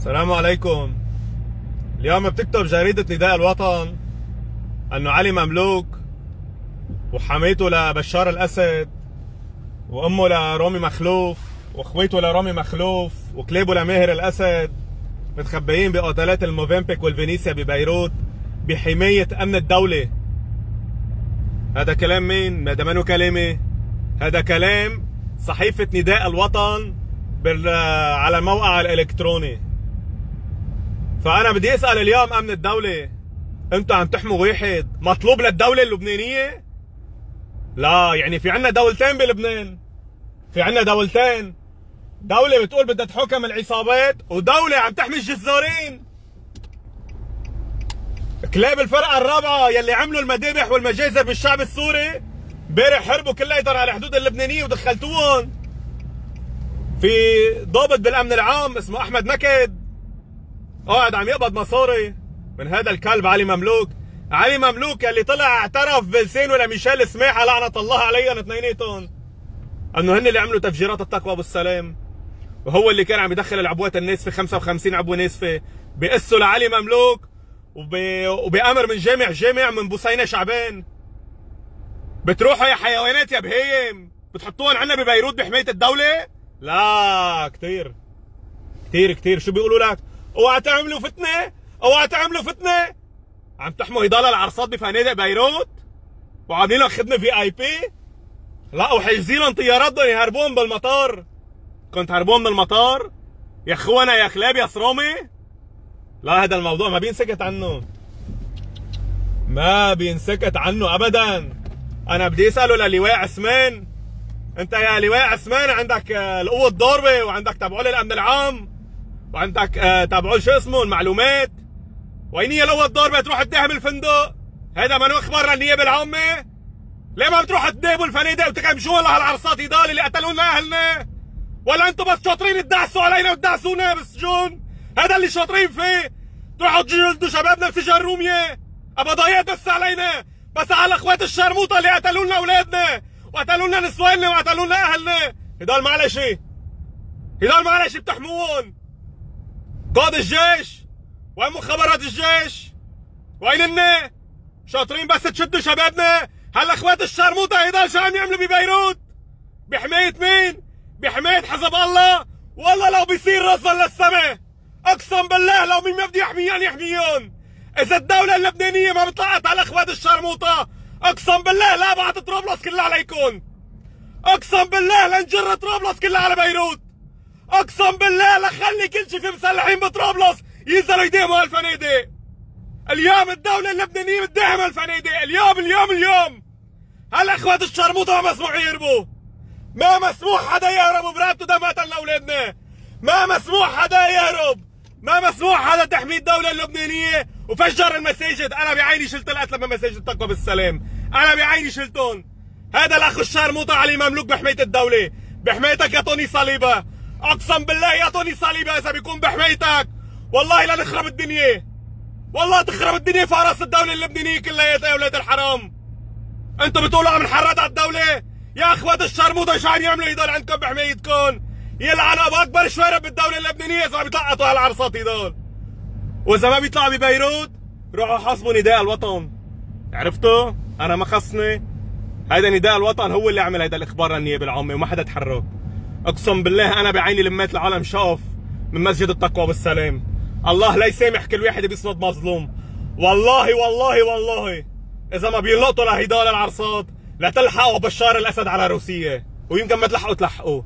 السلام عليكم. اليوم بتكتب جريدة نداء الوطن أنه علي مملوك وحميته لبشار الأسد وأمه لرامي مخلوف وأخويته لرامي مخلوف وكليبه لماهر الأسد متخبيين بأوتيلات الموفنبيك والفينيسيا ببيروت بحماية أمن الدولة. هذا كلام مين؟ هذا منو كلامي، هذا كلام صحيفة نداء الوطن على الموقع الإلكتروني. فأنا بدي أسأل اليوم أمن الدولة، أنتوا عم تحموا واحد مطلوب للدولة اللبنانية؟ لا، يعني في عنا دولتين بلبنان، في عنا دولتين، دولة بتقول بدها تحكم العصابات ودولة عم تحمي الجزارين. كلاب الفرقة الرابعة يلي عملوا المذابح والمجازر بالشعب السوري امبارح هربوا كلياتهم على الحدود اللبنانية ودخلتوهم. في ضابط بالأمن العام اسمه أحمد نكد قاعد عم يقبض مصاري من هذا الكلب علي مملوك. علي مملوك اللي طلع اعترف بلسانه لميشيل سماحة لعنة الله عليهم اثنيناتهم انه هن اللي عملوا تفجيرات التقوى بالسلام، وهو اللي كان عم يدخل العبوات الناسفة 55 عبوة ناسفة بقسوا لعلي مملوك وبأمر من جامع من بوسينة شعبان. بتروحوا يا حيوانات يا بهيم بتحطوهم عنا ببيروت بحماية الدولة؟ لا، كتير كتير كتير. شو بيقولوا لك؟ اوعى تعملوا فتنة، اوعى تعملوا فتنة. عم تحموا هضال العرصات بفنادق بيروت وعاملين لهم خدمة VIP؟ لا، وحاجزين لهم طيارات بدهم يهربوهم بالمطار. كنت هربوهم من المطار يا اخوانا يا كلاب يا صرامي؟ لا، هذا الموضوع ما بينسكت عنه، ما بينسكت عنه ابدا. انا بدي اساله للواء عثمان، انت يا لواء عثمان عندك القوة الضاربة وعندك تبعول الامن العام وعندك تبعول شو اسمه المعلومات، وين هي القوة الضاربة تروح تداهم الفندق؟ هذا منو اخبار للنيابة العامة؟ ليه ما بتروحوا تداهموا الفنادق وتكمشوا لهالعرصات هدول اللي قتلوا لنا اهلنا؟ ولا انتم بس شاطرين تدعسوا علينا وتدعسونا بالسجون؟ هذا اللي شاطرين فيه، تروحوا تجلدوا شبابنا بسجن رومية، قبضايات بس علينا، بس على اخوات الشرموطة اللي قتلوا لنا اولادنا وقتلوا لنا نسواننا وقتلوا لنا اهلنا. هدول معلش، هدول معلش بتحموهم. قائد الجيش وين مخابرات الجيش؟ وين هن؟ شاطرين بس تشدوا شبابنا. هلا اخوات الشرموطة هدول شو عم يعملوا ببيروت؟ بحماية مين؟ بحماية حزب الله. والله لو بيصير راسا للسما اقسم بالله لو مين ما بده يحميهم يحميهم. اذا الدولة اللبنانية ما بتلقت على اخوات الشرموطة اقسم بالله لا بعت طرابلس كلها عليكم. اقسم بالله لنجر طرابلس كلها على بيروت. اقسم بالله لخلي كل شيء في مسلحين بطرابلس ينزلوا يداهموا هالفنادق. اليوم الدولة اللبنانية بتداهم هالفنادق، اليوم هلا اخوات الشرموطة ما مسموح يهربوا، ما مسموح حدا يهرب برقبته دم قتلنا اولادنا، ما مسموح حدا يهرب، ما مسموح حدا تحمي الدولة اللبنانية وفجر المساجد. انا بعيني شلت القتلة من مساجد التقوى بالسلام، انا بعيني شلتهم. هذا الاخ الشرموطة علي مملوك بحماية الدولة، بحمايتك يا طوني صليبة. اقسم بالله يا طوني صليبة اذا بيكون بحمايتك والله لا نخرب الدنيا، والله تخرب الدنيا في راس الدولة اللبنانية كلياتها يا اولاد الحرام. انتم بتقولوا عم نحرض على الدولة؟ يا اخوات الشرموطة شو عم يعملوا هدول عندكم بحمايتكم؟ يلعن ابو اكبر شوارب بالدولة اللبنانية اذا عم يتلقطوا هالعرصات هدول. واذا ما بيطلعوا ببيروت روحوا حاسبوا نداء الوطن. عرفتوا؟ انا ما خصني. هيدا نداء الوطن هو اللي عمل هيدا الاخبار للنيابة العامة وما حدا تحرك. اقسم بالله انا بعيني لميت العالم شاف من مسجد التقوى بالسلام. الله لا يسامح كل واحد بيسند مظلوم. والله اذا ما بيلقطوا لهدول العرصات لتلحقوا بشار الاسد على روسيا، ويمكن ما تلحقوا